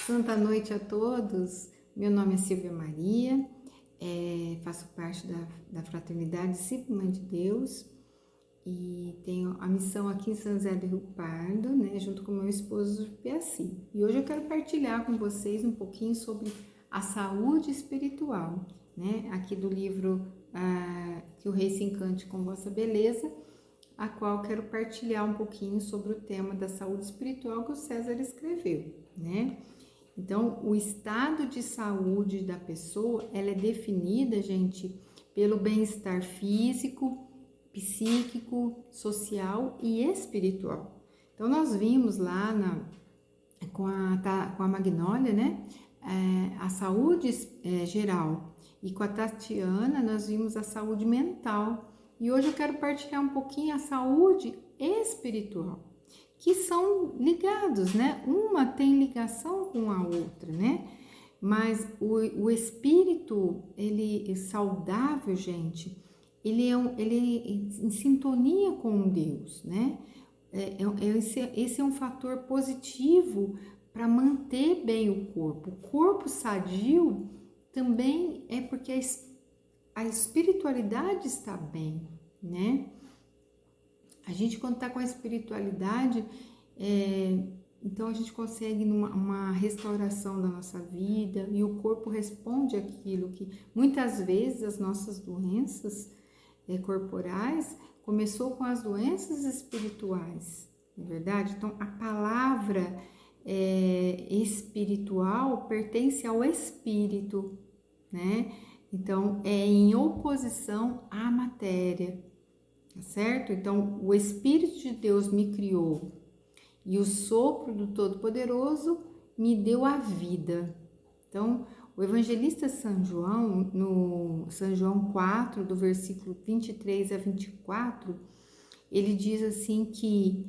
Santa noite a todos, meu nome é Silvia Maria, faço parte da Fraternidade Discípula Mãe de Deus e tenho a missão aqui em São José do Rio Pardo, né, junto com meu esposo Piaci. E hoje eu quero partilhar com vocês um pouquinho sobre a saúde espiritual, né, aqui do livro Que o Rei se Encante com Vossa Beleza, a qual quero partilhar um pouquinho sobre o tema da saúde espiritual que o César escreveu, né? Então, o estado de saúde da pessoa, ela é definida, gente, pelo bem-estar físico, psíquico, social e espiritual. Então, nós vimos lá com a Magnólia, né, a saúde geral, e com a Tatiana nós vimos a saúde mental. E hoje eu quero partilhar um pouquinho a saúde espiritual, que são ligados, né? Uma tem ligação com a outra, né? Mas o espírito, ele é saudável, gente, ele é em sintonia com Deus, né? Esse é um fator positivo para manter bem o corpo. O corpo sadio também é porque a espiritualidade está bem, né? A gente, quando está com a espiritualidade, então a gente consegue uma restauração da nossa vida e o corpo responde àquilo que muitas vezes as nossas doenças corporais começou com as doenças espirituais, não é verdade? Então a palavra espiritual pertence ao espírito, né? Então é em oposição à matéria. Tá certo? Então, o Espírito de Deus me criou e o sopro do Todo-Poderoso me deu a vida. Então, o evangelista São João, no São João 4, do versículo 23 a 24, ele diz assim que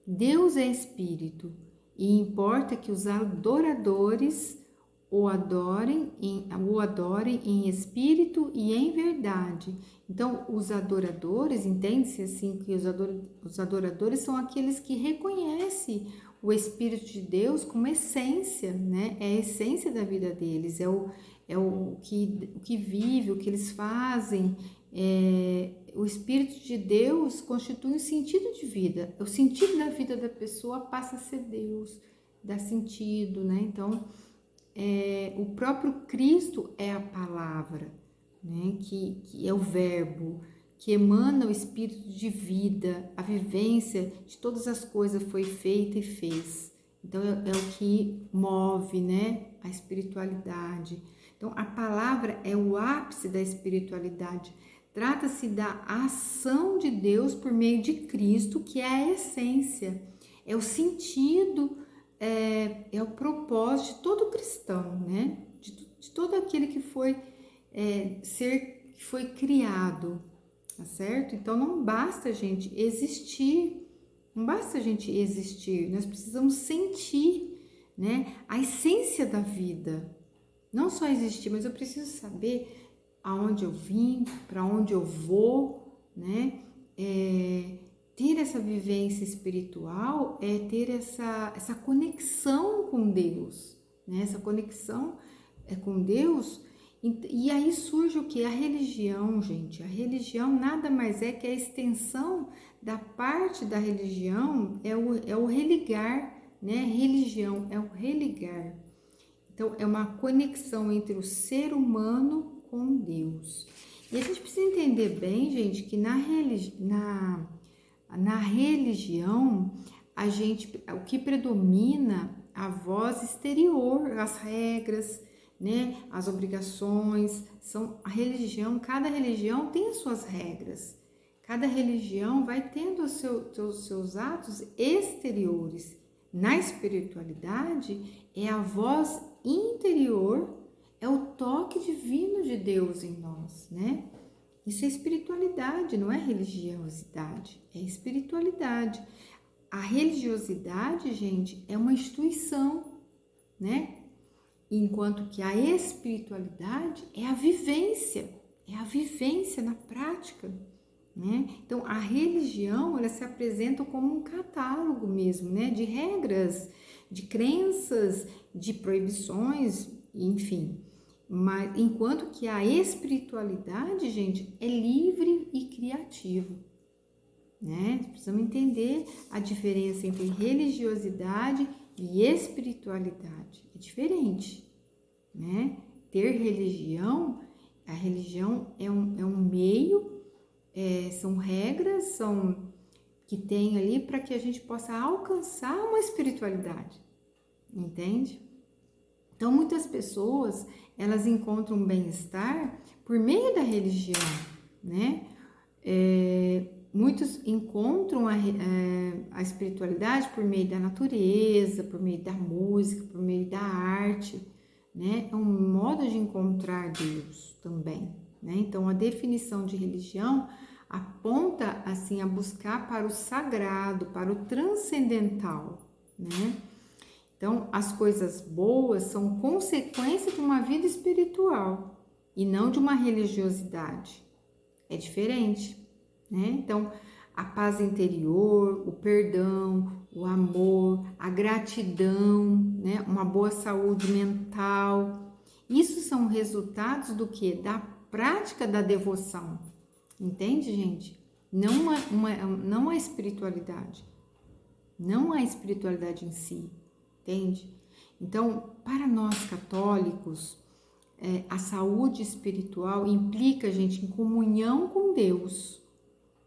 Deus é Espírito e importa que os adoradores o adorem em espírito e em verdade. Então, os adoradores, entende-se assim que os adoradores são aqueles que reconhecem o Espírito de Deus como essência, né? É a essência da vida deles, o que vive, o que eles fazem. O Espírito de Deus constitui um sentido de vida. O sentido da vida da pessoa passa a ser Deus, dá sentido, né? Então, o próprio Cristo é a palavra, né? Que é o verbo, que emana o espírito de vida, a vivência de todas as coisas foi feita e fez. Então é o que move, né? A espiritualidade. Então a palavra é o ápice da espiritualidade. Trata-se da ação de Deus por meio de Cristo, que é a essência, é o sentido, é o propósito de todo cristão, né? De todo aquele que foi que foi criado, tá certo? Então não basta a gente existir, nós precisamos sentir, né? A essência da vida. Não só existir, mas eu preciso saber aonde eu vim, para onde eu vou, né? Ter essa vivência espiritual é ter essa conexão com Deus, né? Essa conexão com Deus. E aí surge o que? A religião, gente. A religião nada mais é que a extensão da parte da religião, é o religar, né? Religião é o religar. Então, é uma conexão entre o ser humano com Deus. E a gente precisa entender bem, gente, que na religião, o que predomina a voz exterior, as regras, né, as obrigações, cada religião tem as suas regras. Cada religião vai tendo os seus atos exteriores. Na espiritualidade, é a voz interior, é o toque divino de Deus em nós, né? Isso é espiritualidade, não é religiosidade, é espiritualidade. A religiosidade, gente, é uma instituição, né? Enquanto que a espiritualidade é a vivência na prática, né? Então, a religião, ela se apresenta como um catálogo mesmo, né? De regras, de crenças, de proibições, enfim. Mas enquanto que a espiritualidade, gente, é livre e criativo, né? Precisamos entender a diferença entre religiosidade e espiritualidade. É diferente, né? Ter religião, a religião é um meio, são regras, que tem ali para que a gente possa alcançar uma espiritualidade, entende? Então, muitas pessoas, elas encontram bem-estar por meio da religião, né? Muitos encontram a espiritualidade por meio da natureza, por meio da música, por meio da arte, né? É um modo de encontrar Deus também, né? Então, a definição de religião aponta, assim, a buscar para o sagrado, para o transcendental, né? Então, as coisas boas são consequência de uma vida espiritual e não de uma religiosidade. É diferente, né? Então, a paz interior, o perdão, o amor, a gratidão, né? Uma boa saúde mental. Isso são resultados do quê? Da prática da devoção. Entende, gente? Não a espiritualidade. Não a espiritualidade em si. Entende? Então, para nós católicos, a saúde espiritual implica, gente, em comunhão com Deus,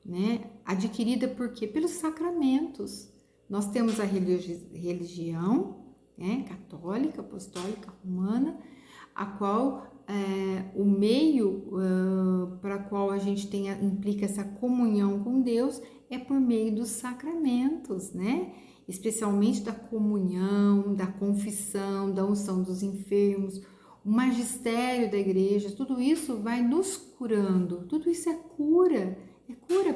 né? Adquirida por quê? Pelos sacramentos. Nós temos a religião, né? Católica, apostólica, romana, a qual o meio para qual a gente implica essa comunhão com Deus é por meio dos sacramentos, né? Especialmente da comunhão, da confissão, da unção dos enfermos, o magistério da igreja, tudo isso vai nos curando, tudo isso é cura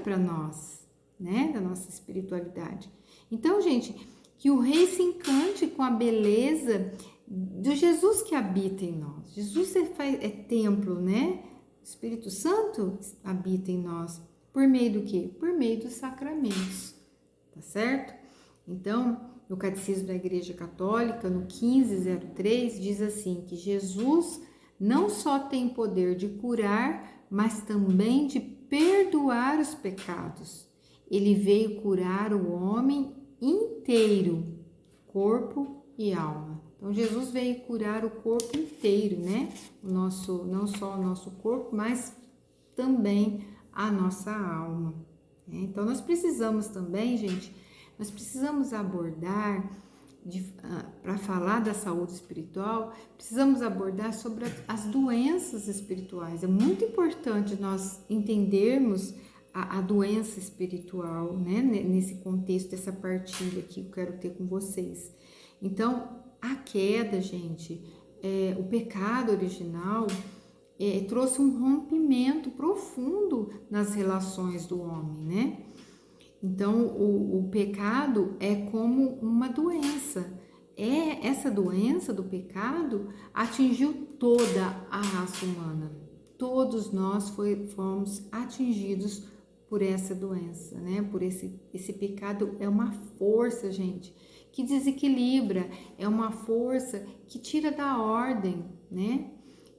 para nós, né, da nossa espiritualidade. Então, gente, que o rei se encante com a beleza do Jesus que habita em nós. Jesus é templo, né? O Espírito Santo habita em nós. Por meio do quê? Por meio dos sacramentos, tá certo? Então, no Catecismo da Igreja Católica, no 1503, diz assim, que Jesus não só tem poder de curar, mas também de perdoar os pecados. Ele veio curar o homem inteiro, corpo e alma. Então, Jesus veio curar o corpo inteiro, né? Não só o nosso corpo, mas também a nossa alma. Então, nós precisamos também, gente, nós precisamos abordar, para falar da saúde espiritual, precisamos abordar sobre as doenças espirituais. É muito importante nós entendermos a doença espiritual, né? Nesse contexto, dessa partilha que eu quero ter com vocês. Então, a queda, gente, o pecado original, trouxe um rompimento profundo nas relações do homem, né? Então, o pecado é como uma doença. Essa doença do pecado atingiu toda a raça humana. Todos nós fomos atingidos por essa doença, né? Por esse pecado é uma força, gente, que desequilibra, é uma força que tira da ordem, né?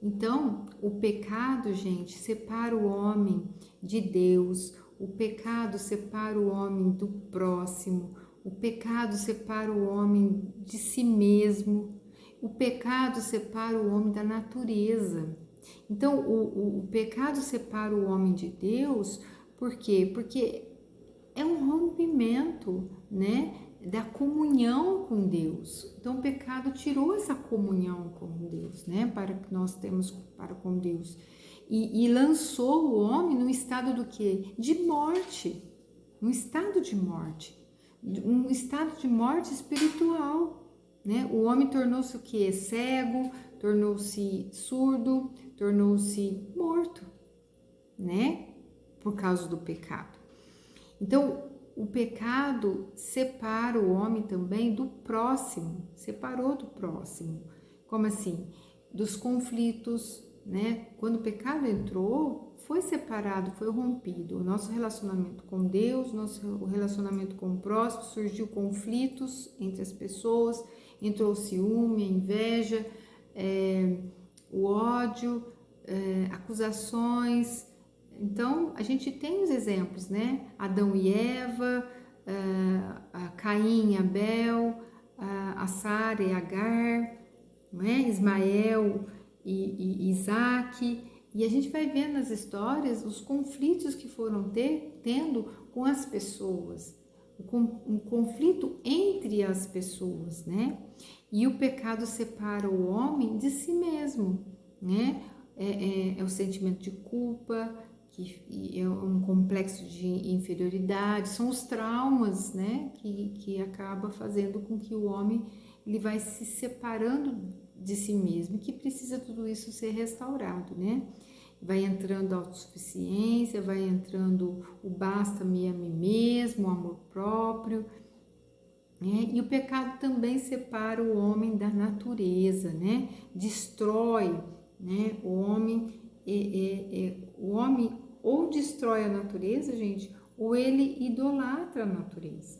Então, o pecado, gente, separa o homem de Deus. O pecado separa o homem do próximo, o pecado separa o homem de si mesmo, o pecado separa o homem da natureza. Então, o pecado separa o homem de Deus, por quê? Porque é um rompimento, né, da comunhão com Deus. Então, o pecado tirou essa comunhão com Deus, né, para que nós temos para com Deus. E lançou o homem num estado do quê? De morte, um estado de morte espiritual, né? O homem tornou-se o quê? Cego, tornou-se surdo, tornou-se morto, né? Por causa do pecado. Então, o pecado separa o homem também do próximo, separou do próximo. Como assim? Dos conflitos, né? Quando o pecado entrou, foi separado, foi rompido. O nosso relacionamento com Deus, o relacionamento com o próximo, surgiu conflitos entre as pessoas, entrou o ciúme, a inveja, o ódio, acusações. Então, a gente tem os exemplos, né? Adão e Eva, a Caim e Abel, a Sara e Agar, né? Ismael e Isaac. E a gente vai ver nas histórias os conflitos que foram tendo com as pessoas, um conflito entre as pessoas, né? E o pecado separa o homem de si mesmo, né? É o sentimento de culpa, que é um complexo de inferioridade, são os traumas, né? Que acaba fazendo com que o homem ele vai se separando de si mesmo, que precisa tudo isso ser restaurado, né? Vai entrando a autossuficiência, vai entrando o basta-me a mim mesmo, o amor próprio, né? E o pecado também separa o homem da natureza, né? Destrói, né? O homem ou destrói a natureza, gente, ou ele idolatra a natureza,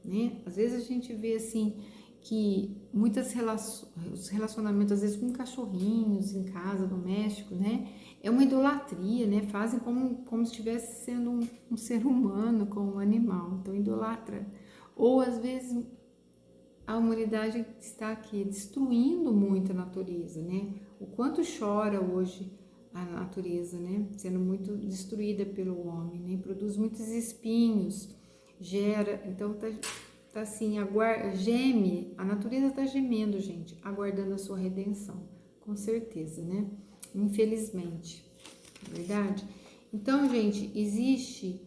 né? Às vezes a gente vê assim que os relacionamentos, às vezes com cachorrinhos em casa, doméstico, né? É uma idolatria, né? Fazem como se estivesse sendo um ser humano, como um animal. Então, idolatra. Ou, às vezes, a humanidade está aqui destruindo muito a natureza, né? O quanto chora hoje a natureza, né? Sendo muito destruída pelo homem, né? Produz muitos espinhos, gera... Então, tá assim, geme, a natureza está gemendo, gente, aguardando a sua redenção, com certeza, né? Infelizmente, não é verdade? Então, gente, existe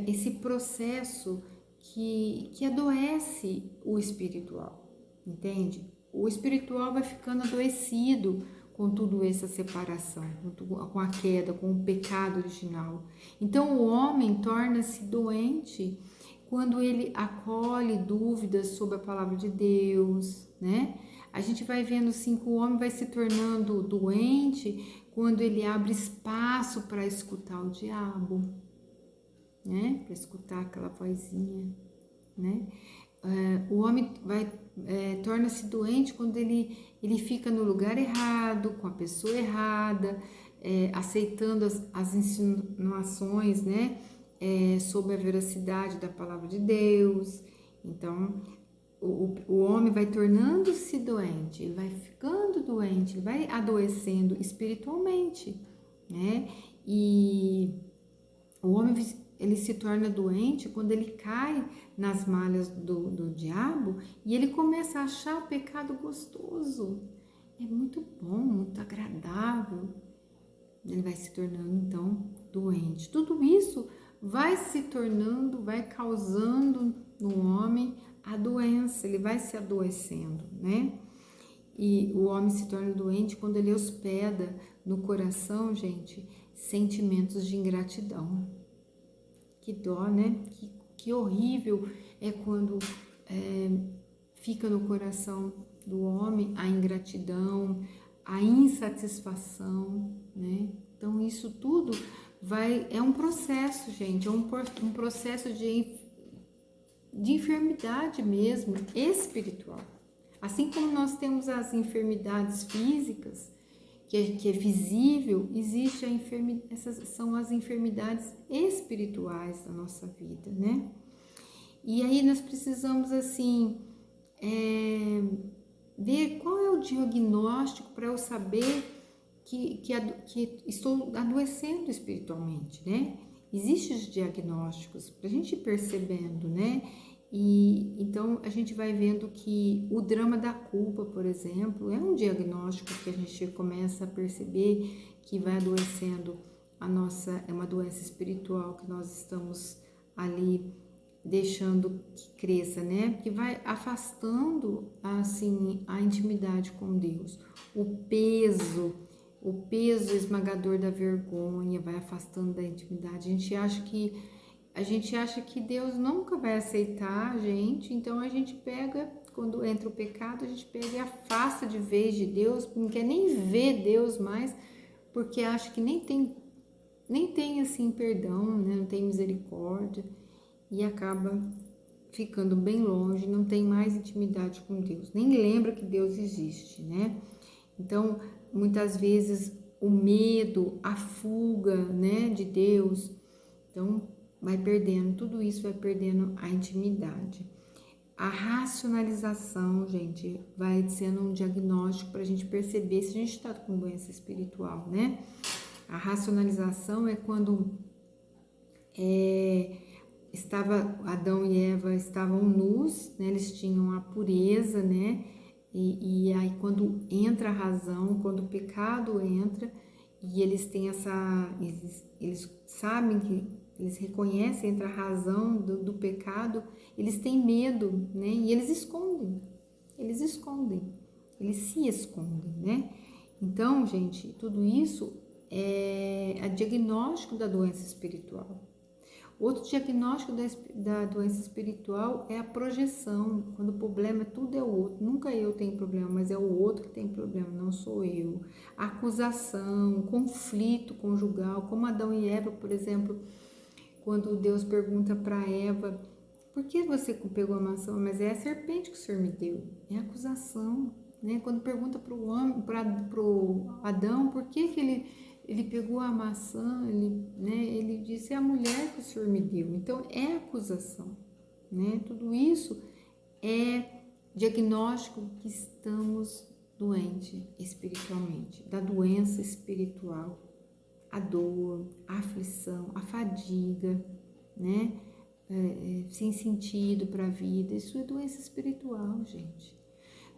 esse processo que adoece o espiritual, entende? O espiritual vai ficando adoecido com tudo essa separação, com a queda, com o pecado original. Então, o homem torna-se doente quando ele acolhe dúvidas sobre a palavra de Deus, né? A gente vai vendo assim que o homem vai se tornando doente quando ele abre espaço para escutar o diabo, né? Para escutar aquela vozinha, né? O homem torna-se doente quando ele fica no lugar errado, com a pessoa errada, aceitando as insinuações, né? Sobre a veracidade da palavra de Deus. Então, o homem vai tornando-se doente, ele vai ficando doente, ele vai adoecendo espiritualmente, né? E o homem ele se torna doente quando ele cai nas malhas do diabo e ele começa a achar o pecado gostoso. É muito bom, muito agradável. Ele vai se tornando, então, doente. Tudo isso vai se tornando, vai causando no homem a doença, ele vai se adoecendo, né? E o homem se torna doente quando ele hospeda no coração, gente, sentimentos de ingratidão. Que dó, né? Que horrível é quando fica no coração do homem a ingratidão, a insatisfação, né? Então, isso tudo é um processo, gente, é um processo de enfermidade mesmo, espiritual. Assim como nós temos as enfermidades físicas, que é visível, essas são as enfermidades espirituais da nossa vida, né? E aí nós precisamos, assim, ver qual é o diagnóstico para eu saber que estou adoecendo espiritualmente, né? Existem os diagnósticos para a gente ir percebendo, né? E então a gente vai vendo que o drama da culpa, por exemplo, é um diagnóstico que a gente começa a perceber que vai adoecendo é uma doença espiritual que nós estamos ali deixando que cresça, né? Que vai afastando assim a intimidade com Deus. O peso esmagador da vergonha vai afastando da intimidade. A gente acha que Deus nunca vai aceitar a gente, então a gente pega, quando entra o pecado, a gente pega e afasta de vez de Deus, não quer nem ver Deus mais, porque acha que nem tem assim perdão, né? Não tem misericórdia, e acaba ficando bem longe, não tem mais intimidade com Deus, nem lembra que Deus existe, né? Então, muitas vezes o medo, a fuga, né, de Deus, então vai perdendo, tudo isso vai perdendo a intimidade. A racionalização, gente, vai sendo um diagnóstico para a gente perceber se a gente está com doença espiritual, né? A racionalização é quando Adão e Eva estavam nus, né? Eles tinham a pureza, né? E aí quando entra a razão, quando o pecado entra, e eles têm eles sabem que eles reconhecem entre a razão do pecado, eles têm medo, né? E eles escondem, eles se escondem, né? Então, gente, tudo isso é diagnóstico da doença espiritual. Outro diagnóstico da doença espiritual é a projeção, quando o problema tudo é o outro, nunca eu tenho problema, mas é o outro que tem problema, não sou eu. A acusação, conflito conjugal, como Adão e Eva, por exemplo, quando Deus pergunta para Eva, por que você pegou a maçã? Mas é a serpente que o Senhor me deu, é a acusação, né? Quando pergunta para o homem, para Adão, por que ele pegou a maçã, ele disse, é a mulher que o Senhor me deu. Então, é acusação, né? Tudo isso é diagnóstico que estamos doentes espiritualmente, da doença espiritual, a dor, a aflição, a fadiga, né? Sem sentido para a vida, isso é doença espiritual, gente.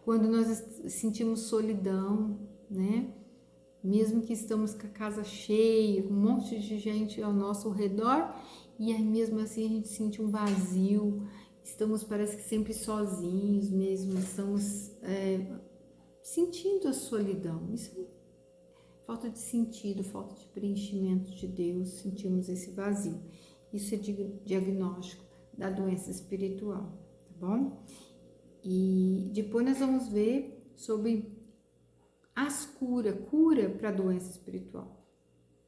Quando nós sentimos solidão, né? Mesmo que estamos com a casa cheia, com um monte de gente ao nosso redor, e aí mesmo assim a gente sente um vazio, parece que sempre sozinhos mesmo, estamos sentindo a solidão. Isso é falta de sentido, falta de preenchimento de Deus, sentimos esse vazio. Isso é diagnóstico da doença espiritual, tá bom? E depois nós vamos ver sobre as cura para a doença espiritual.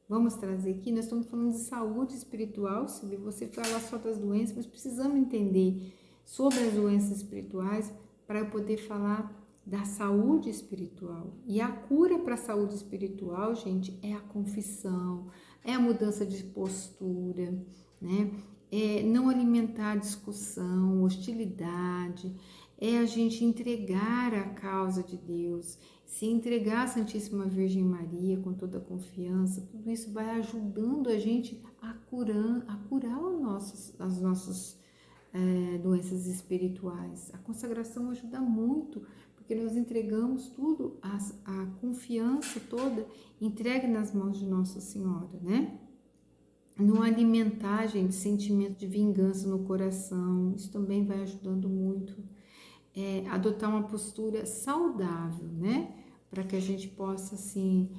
Vamos trazer aqui, nós estamos falando de saúde espiritual, se você falar só das doenças, mas precisamos entender sobre as doenças espirituais para eu poder falar da saúde espiritual. E a cura para a saúde espiritual, gente, é a confissão, é a mudança de postura, né? É não alimentar discussão, hostilidade, é a gente entregar a causa de Deus, se entregar à Santíssima Virgem Maria com toda a confiança. Tudo isso vai ajudando a gente a curar as nossas doenças espirituais. A consagração ajuda muito, porque nós entregamos tudo, a confiança toda entregue nas mãos de Nossa Senhora, né? Não alimentar, gente, sentimento de vingança no coração, isso também vai ajudando muito. Adotar uma postura saudável, né? Para que a gente possa, assim,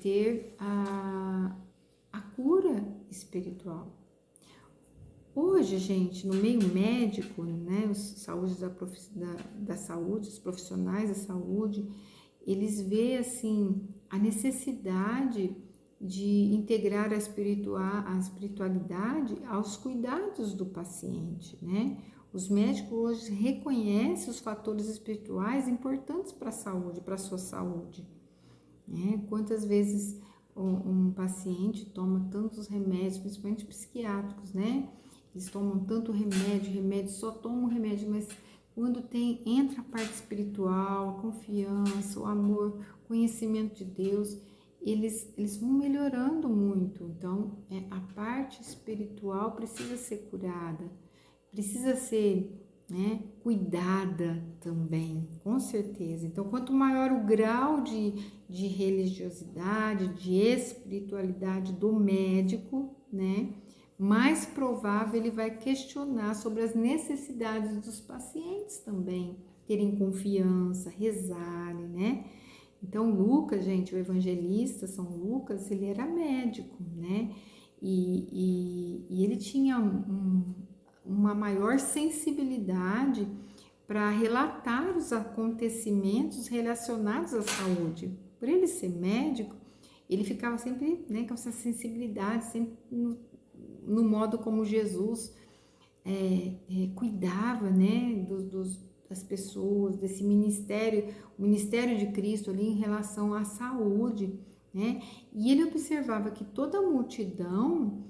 ter a cura espiritual. Hoje, gente, no meio médico, né, da saúde, os profissionais da saúde, eles veem, assim, a necessidade de integrar a espiritualidade aos cuidados do paciente, né? Os médicos hoje reconhecem os fatores espirituais importantes para a saúde, para a sua saúde, né? Quantas vezes um paciente toma tantos remédios, principalmente psiquiátricos, né? Eles tomam tanto remédio, só tomam remédio, mas quando entra a parte espiritual, a confiança, o amor, o conhecimento de Deus, eles vão melhorando muito. Então, a parte espiritual precisa ser curada, precisa ser, né, cuidada também, com certeza. Então, quanto maior o grau de religiosidade, de espiritualidade do médico, né, mais provável ele vai questionar sobre as necessidades dos pacientes também, terem confiança, rezarem, né? Então, Lucas, gente, o evangelista, São Lucas, ele era médico, né? E ele tinha uma maior sensibilidade para relatar os acontecimentos relacionados à saúde. Por ele ser médico, ele ficava sempre, né, com essa sensibilidade, sempre no modo como Jesus cuidava, né, das pessoas, desse ministério, o ministério de Cristo ali em relação à saúde, né? E ele observava que toda a multidão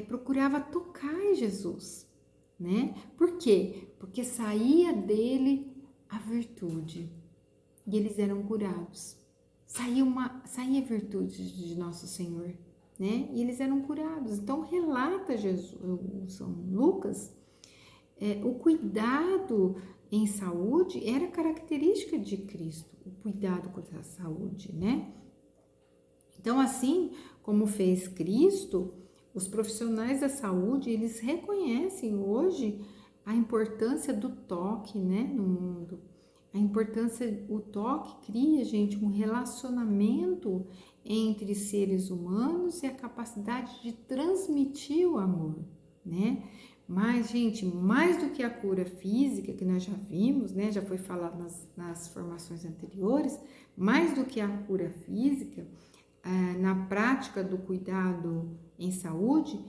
procurava tocar em Jesus, né? Por quê? Porque saía dele a virtude e eles eram curados. Saía a virtude de nosso Senhor, né? E eles eram curados. Então relata São Lucas, o cuidado em saúde era característica de Cristo, o cuidado com a saúde, né? Então, assim como fez Cristo, os profissionais da saúde, eles reconhecem hoje a importância do toque, né, no mundo. A importância, o toque cria, gente, um relacionamento entre seres humanos e a capacidade de transmitir o amor, né? Mas, gente, mais do que a cura física, que nós já vimos, né, já foi falado nas formações anteriores, mais do que a cura física, na prática do cuidado em saúde,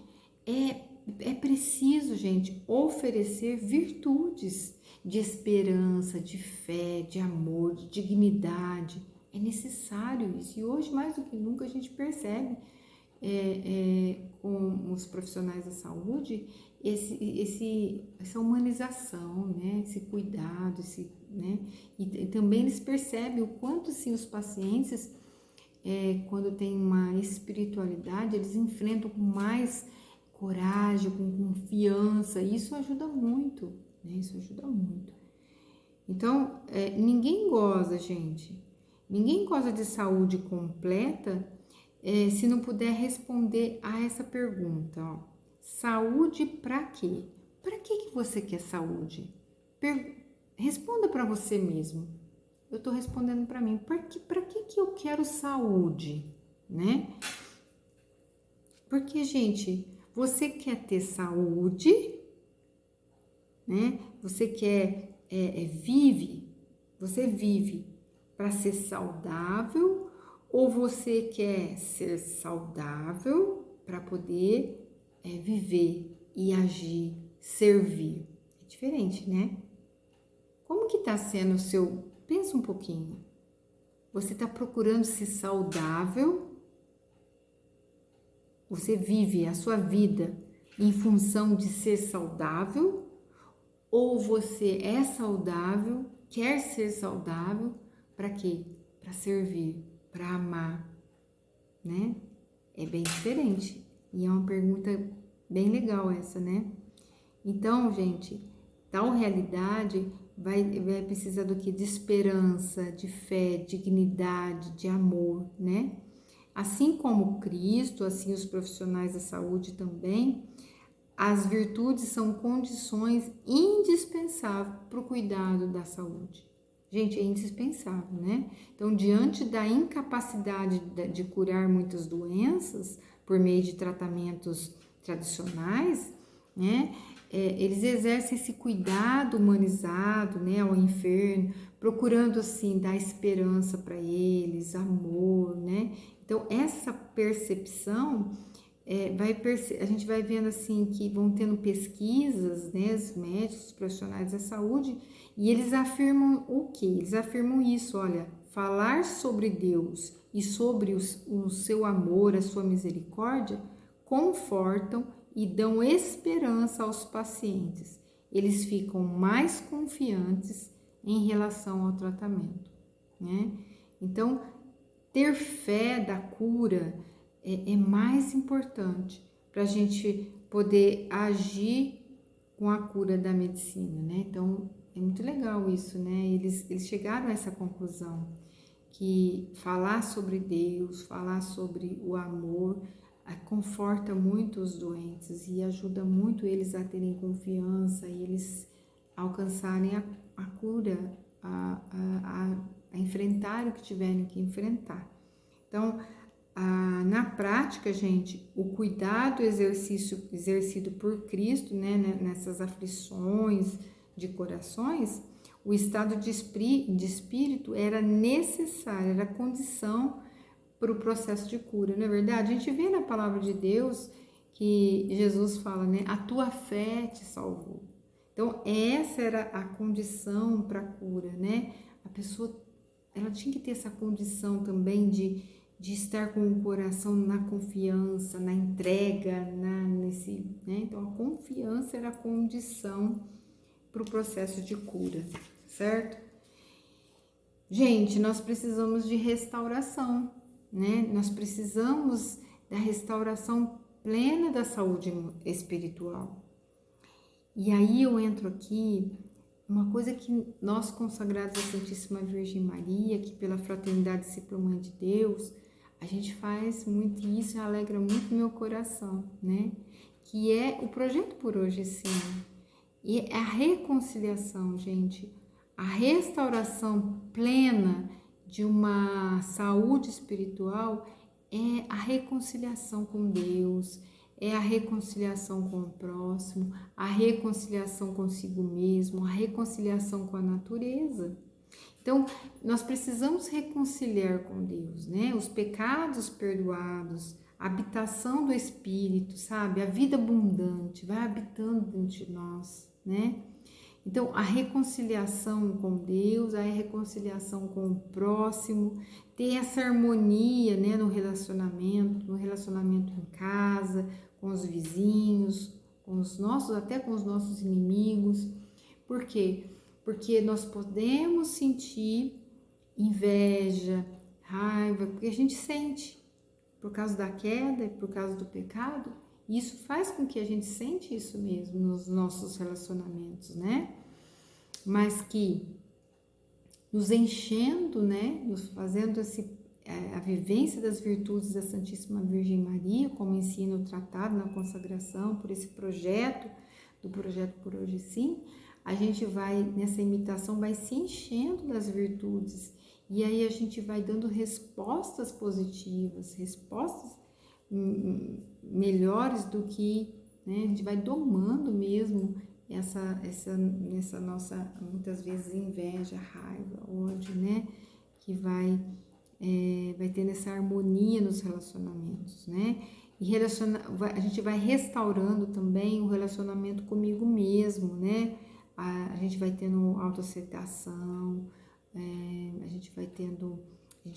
é preciso, gente, oferecer virtudes de esperança, de fé, de amor, de dignidade. É necessário isso. E hoje, mais do que nunca, a gente percebe com os profissionais da saúde essa humanização, né? Esse cuidado, né? E também eles percebem o quanto assim, os pacientes, quando tem uma espiritualidade, eles enfrentam com mais coragem, com confiança. Isso ajuda muito, né? Isso ajuda muito. Então, ninguém goza, gente. Ninguém goza de saúde completa se não puder responder a essa pergunta, ó. Saúde para quê? Para que você quer saúde? Responda para você mesmo. Eu estou respondendo para mim. Para que eu quero saúde, né? Porque, gente, você quer ter saúde, né? Você você vive para ser saudável, ou você quer ser saudável para poder viver e agir, servir? É diferente, né? Como que tá sendo o seu... Pensa um pouquinho. Você está procurando ser saudável? Você vive a sua vida em função de ser saudável? Ou você é saudável, quer ser saudável, para quê? Para servir, para amar, né? É bem diferente. E é uma pergunta bem legal essa, né? Então, gente, tal realidade vai precisar do que? De esperança, de fé, dignidade, de amor, né? Assim como Cristo, assim os profissionais da saúde também, as virtudes são condições indispensáveis para o cuidado da saúde. Gente, é indispensável, né? Então, diante da incapacidade de curar muitas doenças por meio de tratamentos tradicionais, né? Eles exercem esse cuidado humanizado, né, ao enfermo, procurando assim dar esperança para eles, amor, né? Então, essa percepção a gente vai vendo assim que vão tendo pesquisas, né, os médicos, os profissionais da saúde, e eles afirmam o quê? Eles afirmam isso, olha, falar sobre Deus e sobre o seu amor, a sua misericórdia, confortam e dão esperança aos pacientes. Eles ficam mais confiantes em relação ao tratamento, né? Então, ter fé da cura é mais importante para a gente poder agir com a cura da medicina, né? Então, é muito legal isso, né? Eles chegaram a essa conclusão, que falar sobre Deus, falar sobre o amor, conforta muito os doentes e ajuda muito eles a terem confiança e eles alcançarem a cura, a enfrentar o que tiverem que enfrentar. Então, na prática, gente, o cuidado exercido por Cristo, né, nessas aflições de corações, o estado de espírito era necessário, era condição para o processo de cura, não é verdade? A gente vê na palavra de Deus que Jesus fala, né? A tua fé te salvou. Então, essa era a condição para a cura, né? A pessoa, ela tinha que ter essa condição também de estar com o coração na confiança, na entrega, né? Então, a confiança era a condição para o processo de cura, certo? Gente, nós precisamos de restauração, né? Nós precisamos da restauração plena da saúde espiritual. E aí eu entro aqui, uma coisa que nós consagrados à Santíssima Virgem Maria, que pela Fraternidade Discípula Mãe de Deus, a gente faz muito isso e alegra muito meu coração, né? Que é o projeto Por Hoje Sim. E a reconciliação, gente, a restauração plena de uma saúde espiritual é a reconciliação com Deus, é a reconciliação com o próximo, a reconciliação consigo mesmo, a reconciliação com a natureza. Então, nós precisamos reconciliar com Deus, né? Os pecados perdoados, a habitação do Espírito, sabe? A vida abundante vai habitando dentro de nós, né? Então, a reconciliação com Deus, a reconciliação com o próximo, ter essa harmonia, né, no relacionamento em casa, com os vizinhos, com os nossos, até com os nossos inimigos. Por quê? Porque nós podemos sentir inveja, raiva, porque a gente sente, por causa da queda, por causa do pecado, e isso faz com que a gente sente isso mesmo nos nossos relacionamentos, né? Mas que nos enchendo, né? Nos fazendo a vivência das virtudes da Santíssima Virgem Maria, como ensina o tratado na consagração, por esse projeto, do projeto Por Hoje Sim, a gente vai, nessa imitação, vai se enchendo das virtudes, e aí a gente vai dando respostas positivas, respostas melhores do que, né, a gente vai domando mesmo essa nossa, muitas vezes, inveja, raiva, ódio, né, que vai tendo essa harmonia nos relacionamentos, né, e a gente vai restaurando também o relacionamento comigo mesmo, né, a gente vai tendo autoaceitação, a gente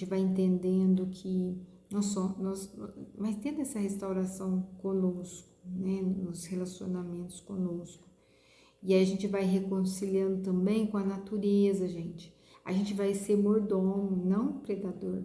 vai entendendo que nós vai tendo essa restauração conosco, né, nos relacionamentos conosco. E aí a gente vai reconciliando também com a natureza, gente. A gente vai ser mordomo, não predador.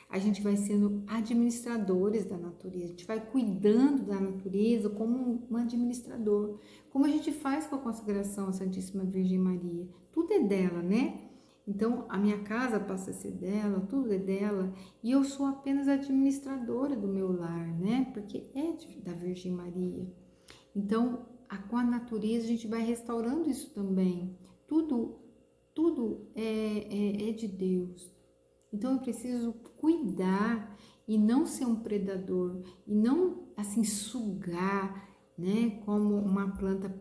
A gente vai sendo administradores da natureza. A gente vai cuidando da natureza como um administrador. Como a gente faz com a consagração à Santíssima Virgem Maria. Tudo é dela, né? Então, a minha casa passa a ser dela, tudo é dela, e eu sou apenas administradora do meu lar, né? Porque é da Virgem Maria. Então, com a natureza, a gente vai restaurando isso também. Tudo é de Deus. Então, eu preciso cuidar e não ser um predador, e não, assim, sugar, né? Como uma planta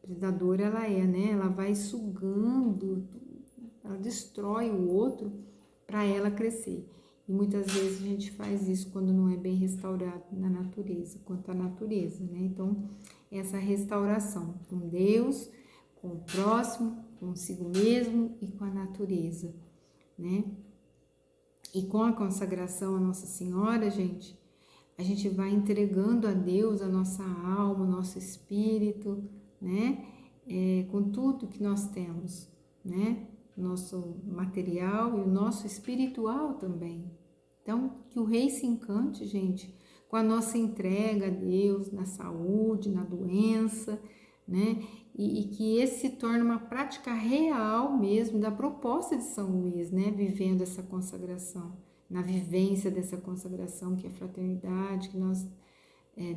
predadora ela é, né? Ela vai sugando, ela destrói o outro para ela crescer. E muitas vezes a gente faz isso quando não é bem restaurado na natureza, quanto à natureza, né? Então, essa restauração com Deus, com o próximo, consigo mesmo e com a natureza, né? E com a consagração à Nossa Senhora, gente, a gente vai entregando a Deus a nossa alma, o nosso espírito, né? Com tudo que nós temos, né? Nosso material e o nosso espiritual também. Então, que o Rei se encante, gente, com a nossa entrega a Deus na saúde, na doença, né? E que esse se torne uma prática real mesmo da proposta de São Luís, né? Vivendo essa consagração, na vivência dessa consagração, que é a fraternidade, que nós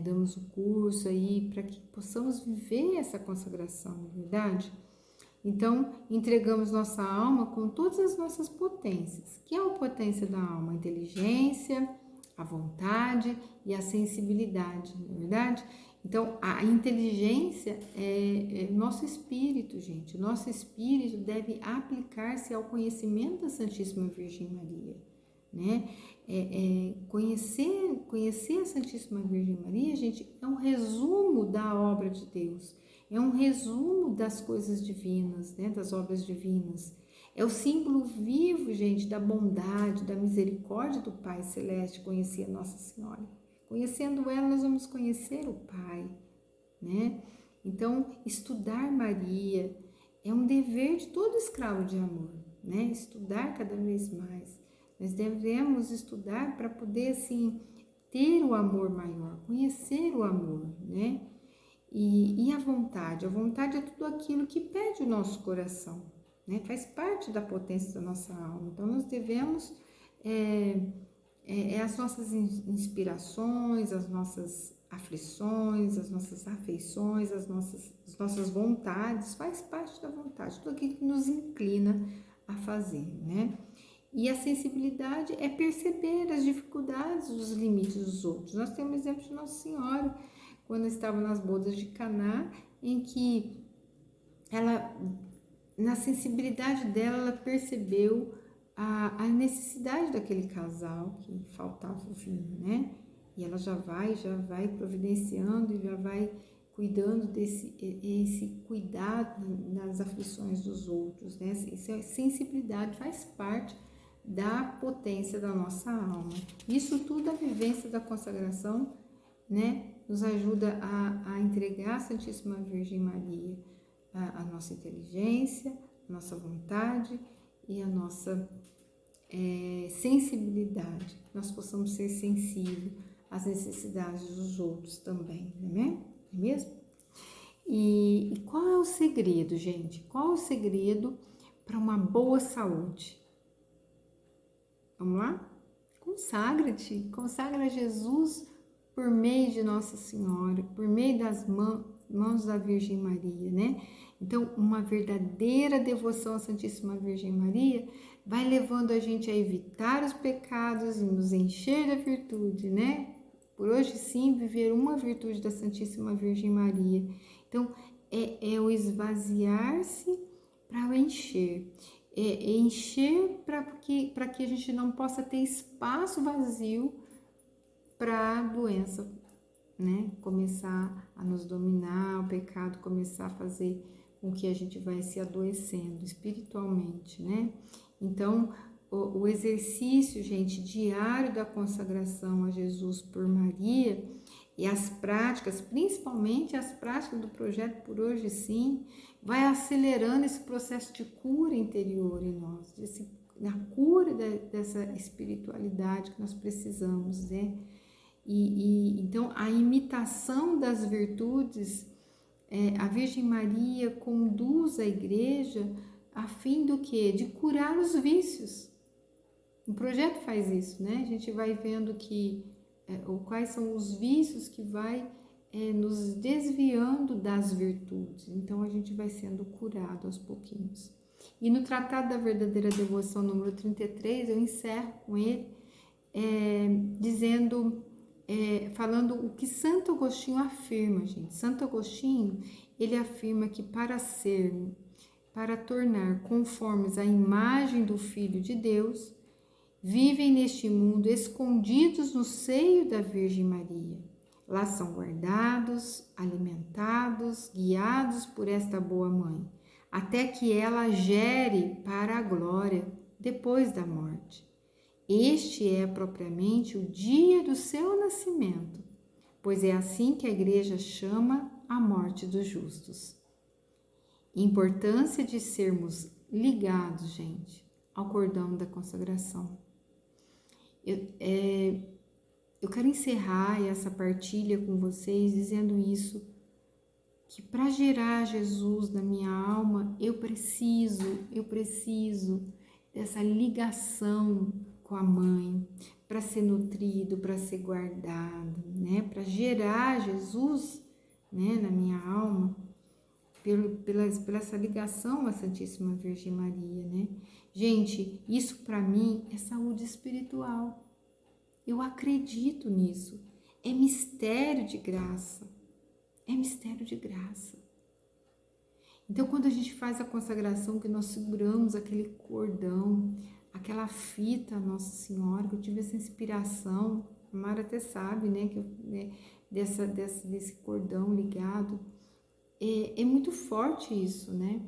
damos o curso aí, para que possamos viver essa consagração, não é verdade? Então, entregamos nossa alma com todas as nossas potências. Que é a potência da alma? A inteligência, a vontade e a sensibilidade, não é verdade? Então, a inteligência é nosso espírito, gente. O nosso espírito deve aplicar-se ao conhecimento da Santíssima Virgem Maria, né? Conhecer a Santíssima Virgem Maria, gente, é um resumo da obra de Deus, é um resumo das coisas divinas, né? Das obras divinas. É o símbolo vivo, gente, da bondade, da misericórdia do Pai Celeste, conhecer a Nossa Senhora. Conhecendo ela, nós vamos conhecer o Pai, né? Então, estudar Maria é um dever de todo escravo de amor, né? Estudar cada vez mais. Nós devemos estudar para poder, assim, ter o amor maior, conhecer o amor, né? E a vontade é tudo aquilo que pede o nosso coração, né? Faz parte da potência da nossa alma. Então, nós devemos as nossas inspirações, as nossas aflições, as nossas afeições, as nossas vontades, faz parte da vontade, tudo aquilo que nos inclina a fazer, né? E a sensibilidade é perceber as dificuldades, os limites dos outros. Nós temos o exemplo de Nossa Senhora, quando estava nas bodas de Caná, em que ela, na sensibilidade dela, ela percebeu a necessidade daquele casal, que faltava o vinho, né? E ela já vai providenciando e já vai cuidando esse cuidado nas aflições dos outros, né? Essa sensibilidade faz parte da potência da nossa alma. Isso tudo, a vivência da consagração, né? Nos ajuda a entregar à Santíssima Virgem Maria a nossa inteligência, a nossa vontade e a nossa sensibilidade. Nós possamos ser sensíveis às necessidades dos outros também, não é? É mesmo? E qual é o segredo, gente? Qual é o segredo para uma boa saúde? Vamos lá? Consagra-te, consagra Jesus por meio de Nossa Senhora, por meio das mãos da Virgem Maria, né? Então, uma verdadeira devoção à Santíssima Virgem Maria vai levando a gente a evitar os pecados e nos encher da virtude, né? Por hoje sim, viver uma virtude da Santíssima Virgem Maria. Então, é o esvaziar-se para o encher. Encher para que a gente não possa ter espaço vazio para a doença, né? Começar a nos dominar, o pecado começar a fazer com que a gente vai se adoecendo espiritualmente, né? Então, o exercício, gente, diário da consagração a Jesus por Maria e as práticas, principalmente as práticas do projeto Por Hoje Sim, vai acelerando esse processo de cura interior em nós, da cura dessa espiritualidade que nós precisamos, né? Então, a imitação das virtudes, a Virgem Maria conduz a igreja a fim do quê? De curar os vícios. O projeto faz isso, né? A gente vai vendo quais são os vícios que vai nos desviando das virtudes. Então, a gente vai sendo curado aos pouquinhos. E no Tratado da Verdadeira Devoção, número 33, eu encerro com ele, falando o que Santo Agostinho afirma, gente. Santo Agostinho, ele afirma que para tornar conformes à imagem do Filho de Deus, vivem neste mundo escondidos no seio da Virgem Maria. Lá são guardados, alimentados, guiados por esta boa mãe, até que ela gere para a glória depois da morte. Este é propriamente o dia do seu nascimento, pois é assim que a Igreja chama a morte dos justos. Importância de sermos ligados, gente, ao cordão da consagração. Eu quero encerrar essa partilha com vocês dizendo isso, que para gerar Jesus na minha alma, eu preciso dessa ligação com a mãe, para ser nutrido, para ser guardado, né? Para gerar Jesus, né, na minha alma, pela essa ligação à Santíssima Virgem Maria, né? Gente, isso para mim é saúde espiritual. Eu acredito nisso. É mistério de graça. É mistério de graça. Então, quando a gente faz a consagração, que nós seguramos aquele cordão, aquela fita Nossa Senhora, que eu tive essa inspiração, a Mara até sabe, né, que desse cordão ligado, é muito forte isso, né?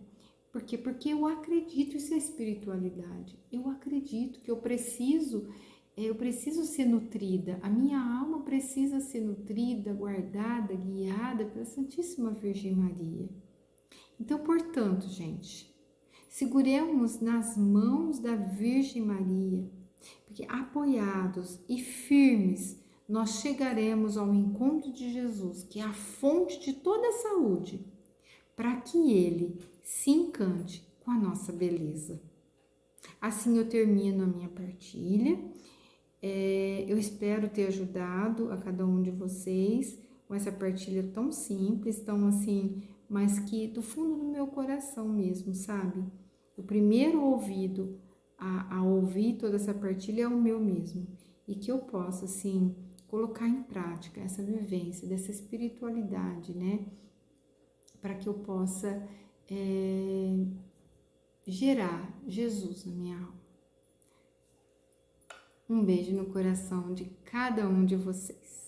Por quê? Porque eu acredito, isso é espiritualidade, eu acredito que eu preciso ser nutrida, a minha alma precisa ser nutrida, guardada, guiada pela Santíssima Virgem Maria. Então, portanto, gente, seguremos nas mãos da Virgem Maria, porque apoiados e firmes, nós chegaremos ao encontro de Jesus, que é a fonte de toda a saúde, para que Ele se encante com a nossa beleza. Assim eu termino a minha partilha. Eu espero ter ajudado a cada um de vocês com essa partilha tão simples, tão assim, mas que do fundo do meu coração mesmo, sabe? O primeiro ouvido a ouvir toda essa partilha é o meu mesmo. E que eu possa, assim, colocar em prática essa vivência dessa espiritualidade, né? Para que eu possa gerar Jesus na minha alma. Um beijo no coração de cada um de vocês.